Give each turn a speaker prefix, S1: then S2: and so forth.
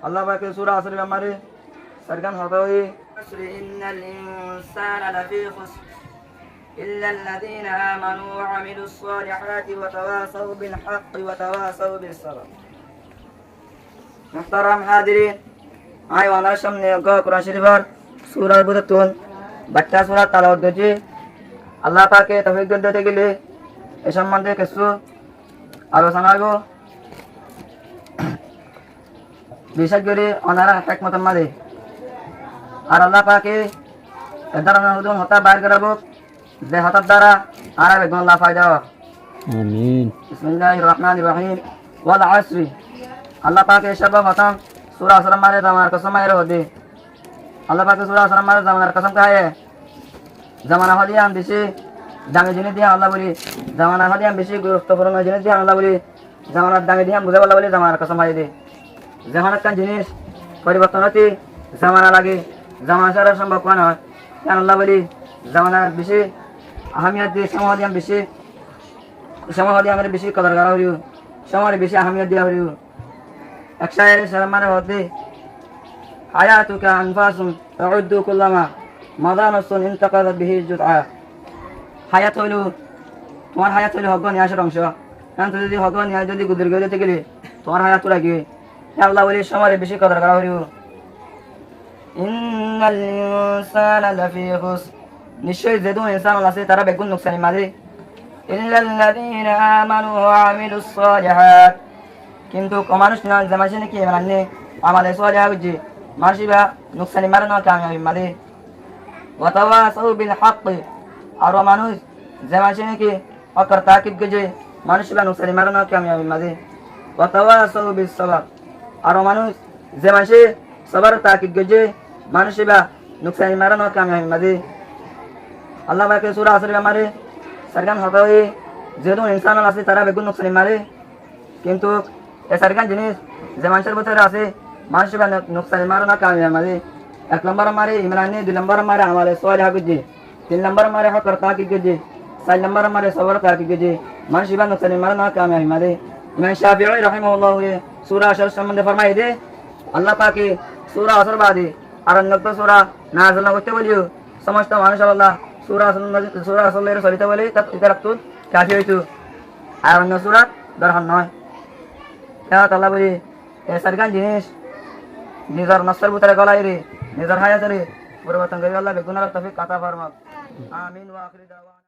S1: আল্লাহ পাকে সূরা আসরের আমারে সরকান হতাওই
S2: إن الإنسان لفي خسر إلا الذين آمنوا وعملوا الصالحات وتواصوا بالحق وتواصوا بالصبر محترم حاضرين আই ওয়ানার সামনে কোরআন শরীফের সূরার বুততুন বাচ্চা সূরা তেলাওয়াত করছি আল্লাহ পাকে তৌফিক দিতে গেলে এই সম্বন্ধে কিছু আলোচনা করব বিশেষ করে ওনারা হিকমত মাঝে আর আল্লাহ পাকে এর দ্বারা হুজুর হতা বাইর করাবো যে হতার দ্বারা আর বেগুন আল্লাহ ফায়দা
S3: আমিন।
S2: বিসমিল্লাহির রহমানির রহিম ওয়াল আসরি আল্লাহ পাকে সর্ব প্রথম সূরা আসর মারে জামানার কসম আয়ের হদে আল্লাহ পাকে সূরা আসর মারে জামানার কসম কায়ে জামানা হলি আম বেশি দামি জিনিস দিয়ে আল্লাহ বলি জামানা হলি আম বেশি গুরুত্বপূর্ণ জিনিস দিয়ে আল্লাহ বলি জামানার দামি দিয়ে বুঝে আল্লাহ বলি জামানার কসম আয়ে দে জামানার কান জিনিস পরিবর্তন হতে জামানা লাগে জামানা ছাড়া সম্ভব নয় কেন আল্লাহ বলি জামানার বেশি আহমিয়ত দিয়ে সময় দিয়ে বেশি সময় হলে আমার বেশি কদর করা হরিও সময় বেশি আহমিয়ত দেওয়া হরিও এক শায়ের সালামানে হতে হায়াতুকা আনফাসুন তাউদ্দু কুল্লামা মাদানাসুন ইনতাকাদাত বিহি জুতআ হায়াত হইল তোমার হায়াত হইল হক নিয়াসের অংশ কারণ তুই যদি হক নিয়াস যদি গুদুর গিয়ে যেতে গেলে তোমার হায়াত লাগবে আল্লাহ বলি সময় বেশি কদর করা হরিও ইন্নাল ইনসানা লাফি খুসর নিশ্চয় যে দু ইনসান আছে তারা বেগুন নুকসানি মাঝে ইল্লাল্লাযীনা আমানু ওয়া আমিলুস সালিহাত কিন্তু মানুষ না জামাসে নাকি মানে আমাদের সালিহা বুঝি মাসিবা নুকসানি মারনা কামিয়াবি মাঝে ওয়া তাওয়াসাউ বিল হক আর মানুষ জামাসে নাকি অকর তাকিব গজে মানুষবা নুকসানি মারনা কামিয়াবি মাঝে ওয়া তাওয়াসাউ বিস সাবর আর মানুষ জামাসে সবার তাকিব গজে মানুষবা নুকসানি মারনা কামিয়াবি মাঝে আল্লাহ পাকে সূরা আসরের আমারে সরকান হতাওই যেহেতু ইনসান আছে তারা বেগুন নুকসানি মারে কিন্তু এ সরকান জিনিস যে মানুষের ভিতরে আছে মানুষ নুকসানি মারে না কামিয়াবি মারে এক নম্বর মারে ইমরানি দুই নম্বর মারে আমারে সালিহা গুজি তিন নম্বর মারে হকর তাকিব গুজি চার নম্বর মারে সবর তাকিব গুজি মানুষ নুকসানি মারে না কামিয়াবি মারে ইমাম শাফিঈ রাহিমাহুল্লাহ সূরা আসর সম্বন্ধে ফরমাই দে আল্লাহ পাকে সূরা আসর বাদে আর অন্য সূরা নাযিল করতে বলিও সমস্ত মানুষ আল্লাহ সূরা আসলের চলিতে বলে তার ইতারাতুল কাফি হইতো আর অন্য সূরা দরকার নয় আল্লাহ বলি এ সরকার জিনিস নিজের নসর ভিতরে গলায় রে নিজের হায়াত রে পরিবর্তন করে আল্লাহ বেগুনার তৌফিক আতা ফরমাক আমিন ওয়া আখির দাওয়ানা